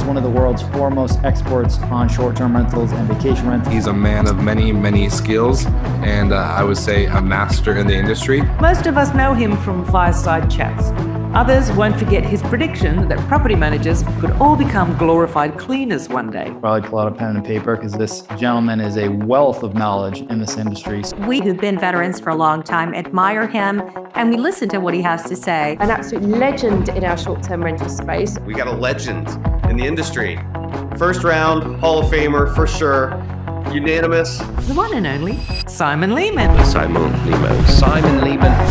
one of the world's foremost experts on short-term rentals and vacation rentals. He's a man of many, many skills, and I would say a master in the industry. Most of us know him from fireside chats. Others won't forget his prediction that property managers could all become glorified cleaners one day. Probably pull out a pen and paper because this gentleman is a wealth of knowledge in this industry. We who've been veterans for a long time admire him, and we listen to what he has to say. An absolute legend in our short-term rental space. We got a legend in the industry. First round, Hall of Famer for sure. Unanimous. The one and only Simon Lehmann. Simon Lehmann.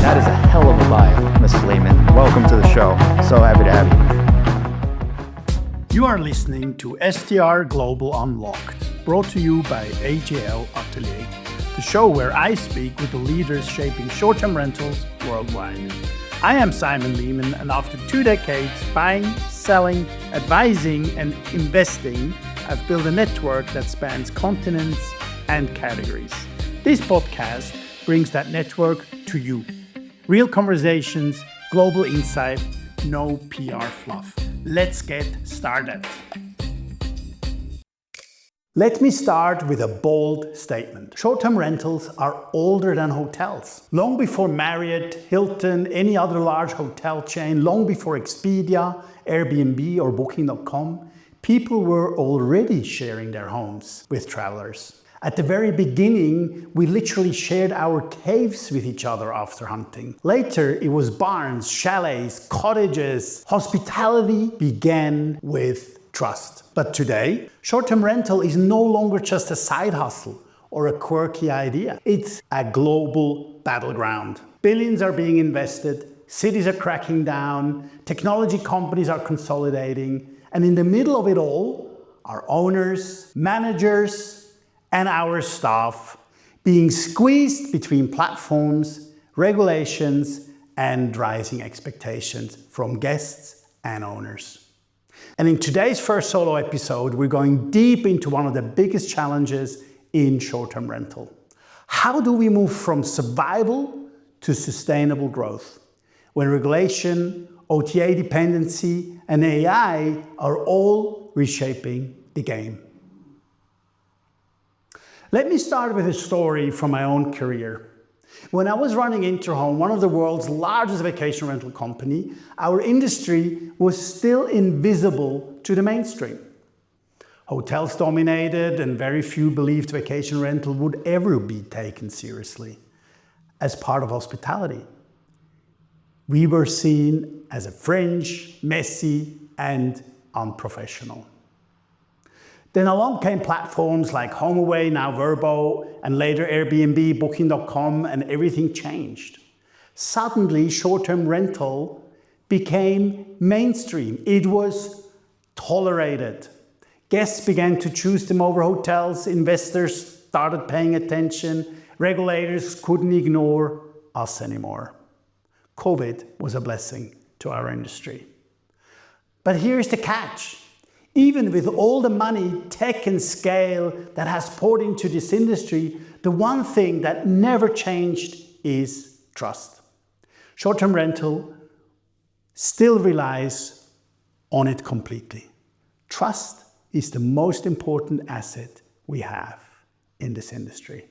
That is a hell of a bio, Mr. Lehmann. Welcome to the show. So happy to have you. You are listening to STR Global Unlocked, brought to you by AJL Atelier, the show where I speak with the leaders shaping short-term rentals worldwide. I am Simon Lehmann, and after 2 decades buying, selling, advising, and investing, I've built a network that spans continents and categories. This podcast brings that network to you. Real conversations, global insight, no PR fluff. Let's get started. Let me start with a bold statement. Short-term rentals are older than hotels. Long before Marriott, Hilton, any other large hotel chain, long before Expedia, Airbnb, or Booking.com, people were already sharing their homes with travelers. At the very beginning, we literally shared our caves with each other after hunting. Later, it was barns, chalets, cottages. Hospitality began with trust. But today, short-term rental is no longer just a side hustle or a quirky idea. It's a global battleground. Billions are being invested, cities are cracking down, technology companies are consolidating, and in the middle of it all are owners, managers, and our staff being squeezed between platforms, regulations, and rising expectations from guests and owners. And in today's first solo episode, we're going deep into one of the biggest challenges in short-term rental. How do we move from survival to sustainable growth when regulation, OTA dependency, and AI are all reshaping the game? Let me start with a story from my own career. When I was running Interhome, one of the world's largest vacation rental company, our industry was still invisible to the mainstream. Hotels dominated, and very few believed vacation rental would ever be taken seriously as part of hospitality. We were seen as a fringe, messy, and unprofessional. Then along came platforms like HomeAway, now Vrbo, and later Airbnb, Booking.com, and everything changed. Suddenly, short-term rental became mainstream. It was tolerated. Guests began to choose them over hotels, investors started paying attention, regulators couldn't ignore us anymore. COVID was a blessing to our industry. But here's the catch. Even with all the money, tech, and scale that has poured into this industry, the one thing that never changed is trust. Short-term rental still relies on it completely. Trust is the most important asset we have in this industry.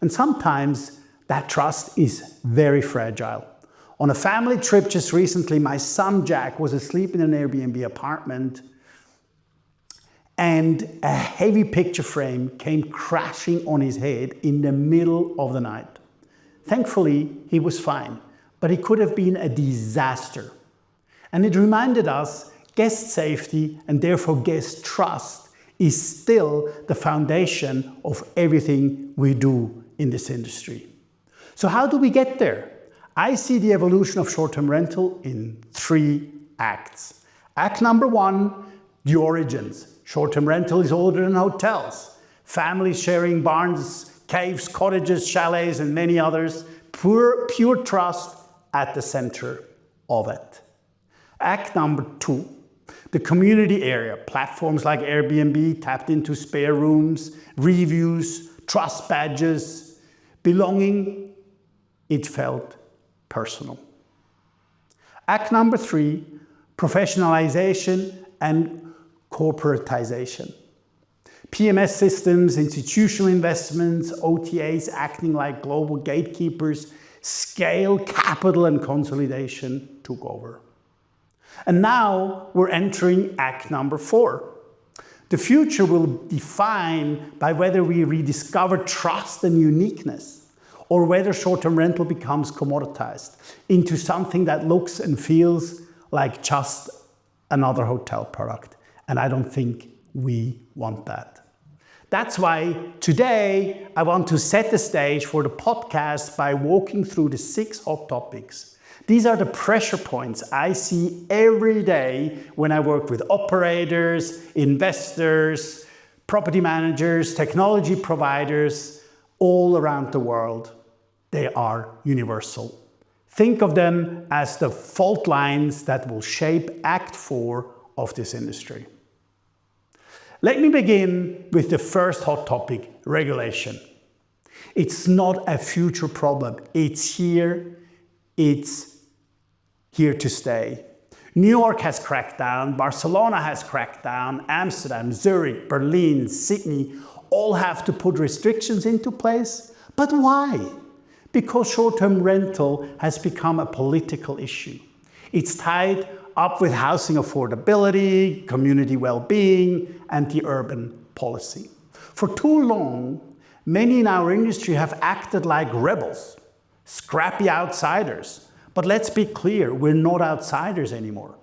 And sometimes that trust is very fragile. On a family trip just recently, my son Jack was asleep in an Airbnb apartment, and a heavy picture frame came crashing on his head in the middle of the night. Thankfully, he was fine, but it could have been a disaster. And it reminded us guest safety, and therefore guest trust, is still the foundation of everything we do in this industry. So how do we get there? I see the evolution of short-term rental in 3 acts. Act number 1, the origins. Short-term rental is older than hotels. Families sharing barns, caves, cottages, chalets, and many others. Pure trust at the center of it. Act number 2, the community area. Platforms like Airbnb tapped into spare rooms, reviews, trust badges. Belonging, it felt personal. Act number 3, professionalization and corporatization. PMS systems, institutional investments, OTAs acting like global gatekeepers, scale, capital and consolidation took over. And now we're entering act number 4. The future will be defined by whether we rediscover trust and uniqueness, or whether short-term rental becomes commoditized into something that looks and feels like just another hotel product. And I don't think we want that. That's why today I want to set the stage for the podcast by walking through the 6 hot topics. These are the pressure points I see every day when I work with operators, investors, property managers, technology providers all around the world. They are universal. Think of them as the fault lines that will shape Act 4 of this industry. Let me begin with the first hot topic, regulation. It's not a future problem. It's here to stay. New York has cracked down, Barcelona has cracked down, Amsterdam, Zurich, Berlin, Sydney all have to put restrictions into place. But why? Because short-term rental has become a political issue. It's tied up with housing affordability, community well-being, and the urban policy. For too long, many in our industry have acted like rebels, scrappy outsiders. But let's be clear, we're not outsiders anymore.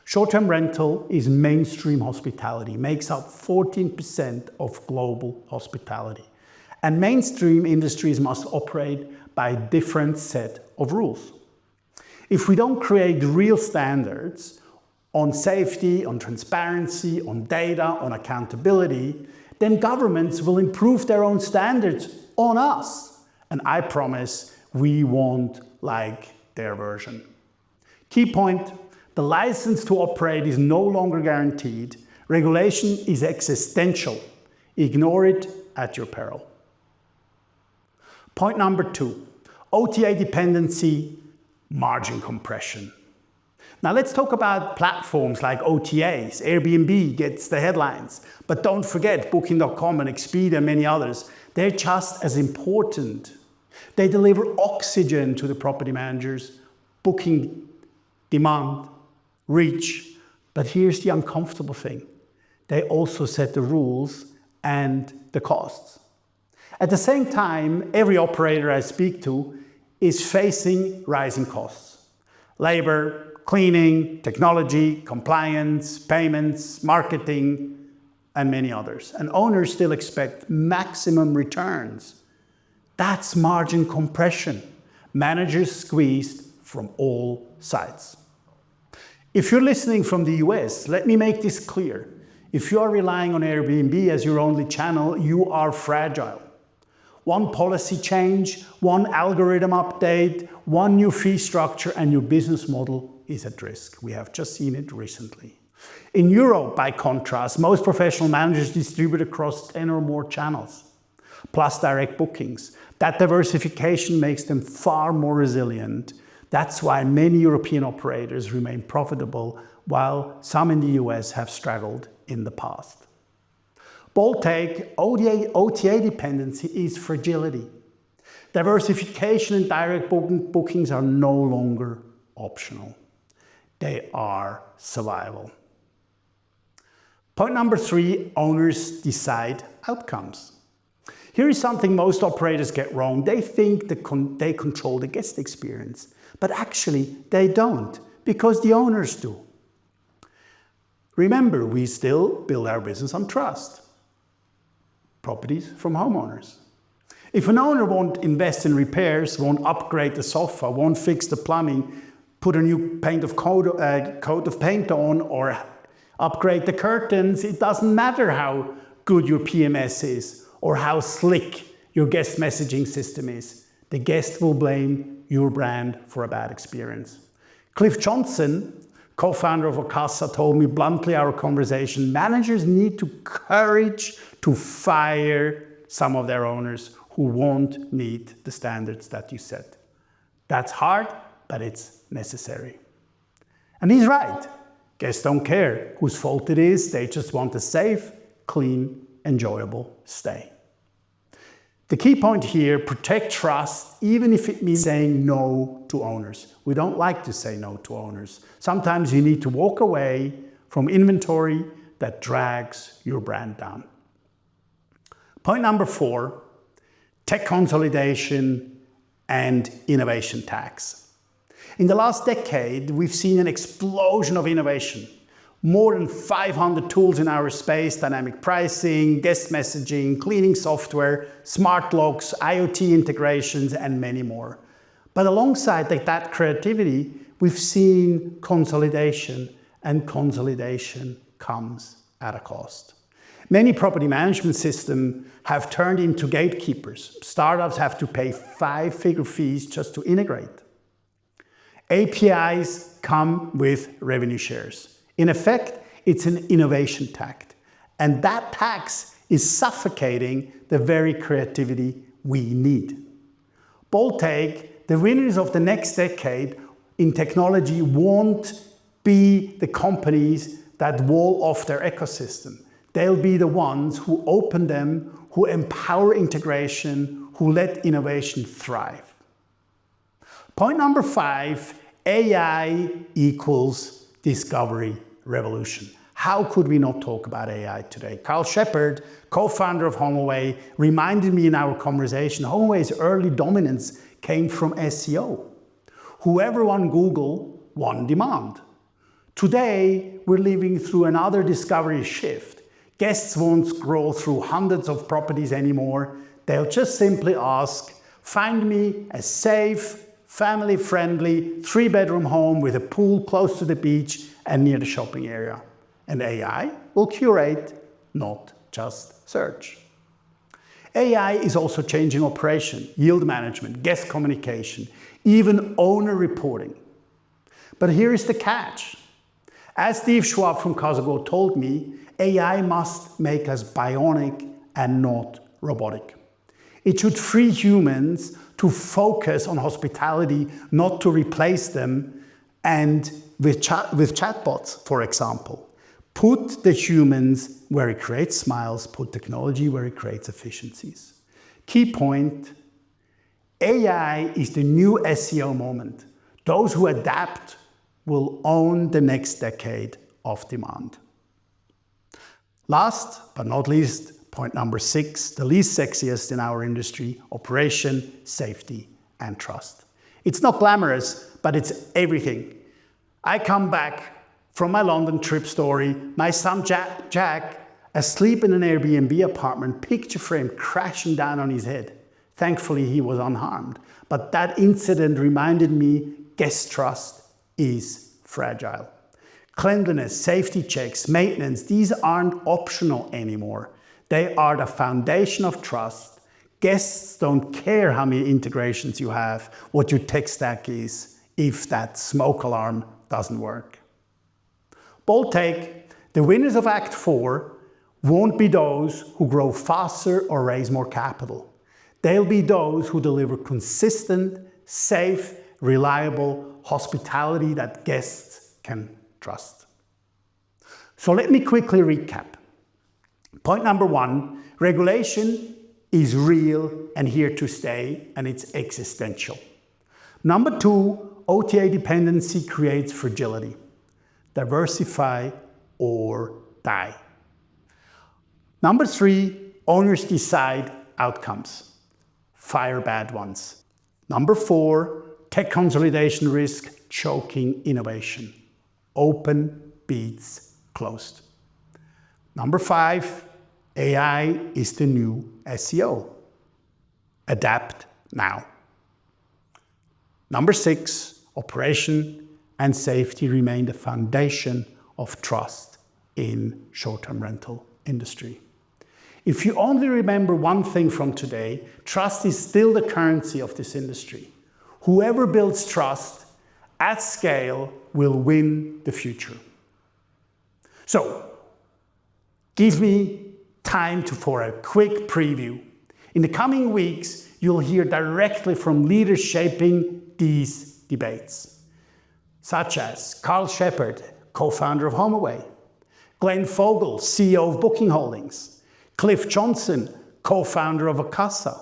Short-term rental is mainstream hospitality, makes up 14% of global hospitality. And mainstream industries must operate by a different set of rules. If we don't create real standards on safety, on transparency, on data, on accountability, then governments will improve their own standards on us. And I promise we won't like their version. Key point, the license to operate is no longer guaranteed. Regulation is existential. Ignore it at your peril. Point number 2, OTA dependency, margin compression. Now let's talk about platforms like OTAs. Airbnb gets the headlines, but don't forget Booking.com and Expedia and many others. They're just as important. They deliver oxygen to the property managers, booking demand, reach. But here's the uncomfortable thing. They also set the rules and the costs. At the same time, every operator I speak to is facing rising costs. Labor, cleaning, technology, compliance, payments, marketing, and many others. And owners still expect maximum returns. That's margin compression. Managers squeezed from all sides. If you're listening from the US, let me make this clear. If you are relying on Airbnb as your only channel, you are fragile. One policy change, one algorithm update, one new fee structure, and your business model is at risk. We have just seen it recently. In Europe, by contrast, most professional managers distribute across 10 or more channels, plus direct bookings. That diversification makes them far more resilient. That's why many European operators remain profitable, while some in the US have struggled in the past. Bold take, OTA dependency is fragility. Diversification and direct bookings are no longer optional. They are survival. Point number 3, owners decide outcomes. Here is something most operators get wrong. They think they control the guest experience, but actually they don't, because the owners do. Remember, we still build our business on trust. Properties from homeowners. If an owner won't invest in repairs, won't upgrade the sofa, won't fix the plumbing, put a new coat of paint on, or upgrade the curtains, it doesn't matter how good your PMS is or how slick your guest messaging system is. The guest will blame your brand for a bad experience. Cliff Johnson, co-founder of Ocasa, told me bluntly our conversation, managers need to courage to fire some of their owners who won't meet the standards that you set. That's hard, but it's necessary. And he's right. Guests don't care whose fault it is, they just want a safe, clean, enjoyable stay. The key point here, protect trust, even if it means saying no to owners. We don't like to say no to owners. Sometimes you need to walk away from inventory that drags your brand down. Point number 4, tech consolidation and innovation tax. In the last decade, we've seen an explosion of innovation. More than 500 tools in our space, dynamic pricing, guest messaging, cleaning software, smart locks, IoT integrations, and many more. But alongside that creativity, we've seen consolidation, and consolidation comes at a cost. Many property management systems have turned into gatekeepers. Startups have to pay 5-figure fees just to integrate. APIs come with revenue shares. In effect, it's an innovation tax. And that tax is suffocating the very creativity we need. Bold take, the winners of the next decade in technology won't be the companies that wall off their ecosystem. They'll be the ones who open them, who empower integration, who let innovation thrive. Point number 5, AI equals discovery revolution. How could we not talk about AI today? Carl Shepard, co-founder of HomeAway, reminded me in our conversation, HomeAway's early dominance came from SEO. Whoever won Google won demand. Today, we're living through another discovery shift. Guests won't scroll through hundreds of properties anymore. They'll just simply ask, find me a safe, family-friendly 3-bedroom home with a pool close to the beach and near the shopping area. And AI will curate, not just search. AI is also changing operation, yield management, guest communication, even owner reporting. But here is the catch. As Steve Schwab from Casago told me, AI must make us bionic and not robotic. It should free humans to focus on hospitality, not to replace them, and with chatbots, for example. Put the humans where it creates smiles, put technology where it creates efficiencies. Key point, AI is the new SEO moment. Those who adapt will own the next decade of demand. Last but not least, point number 6, the least sexiest in our industry, operation, safety, and trust. It's not glamorous, but it's everything. I come back from my London trip story, my son Jack, asleep in an Airbnb apartment, picture frame crashing down on his head. Thankfully, he was unharmed. But that incident reminded me guest trust is fragile. Cleanliness, safety checks, maintenance, these aren't optional anymore. They are the foundation of trust. Guests don't care how many integrations you have, what your tech stack is, if that smoke alarm doesn't work. Bold take, the winners of Act 4 won't be those who grow faster or raise more capital. They'll be those who deliver consistent, safe, reliable hospitality that guests can trust. So let me quickly recap. Point number 1, regulation is real and here to stay, and it's existential. Number 2, OTA dependency creates fragility. Diversify or die. Number 3, owners decide outcomes. Fire bad ones. Number 4, tech consolidation risk choking innovation. Open beats closed. Number 5, AI is the new SEO. Adapt now. Number 6, operation and safety remain the foundation of trust in short-term rental industry. If you only remember one thing from today, trust is still the currency of this industry. Whoever builds trust at scale will win the future. So, give me time for a quick preview. In the coming weeks, you'll hear directly from leaders shaping these debates, such as Carl Shepard, co-founder of HomeAway. Glenn Fogel, CEO of Booking Holdings. Cliff Johnson, co-founder of Akasa.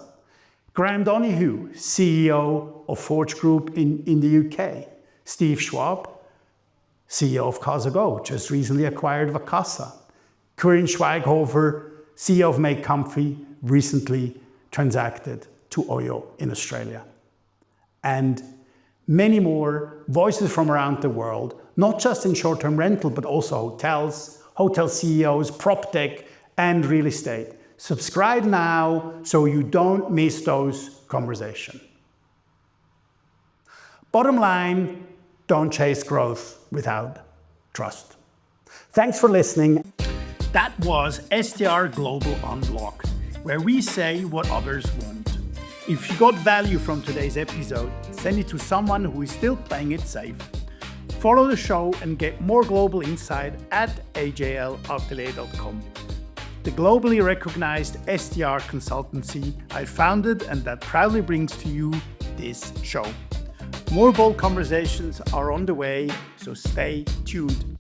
Graham Donahue, CEO of Forge Group in the UK. Steve Schwab, CEO of CasaGo, just recently acquired Akasa. Corinne Schweighofer, CEO of Make Comfy, recently transacted to Oyo in Australia. And many more voices from around the world, not just in short-term rental, but also hotels, hotel CEOs, prop tech, and real estate. Subscribe now so you don't miss those conversations. Bottom line, don't chase growth without trust. Thanks for listening. That was STR Global Unlocked, where we say what others won't. If you got value from today's episode, send it to someone who is still playing it safe. Follow the show and get more global insight at ajlatelier.com. The globally recognized STR consultancy I founded and that proudly brings to you this show. More bold conversations are on the way, so stay tuned.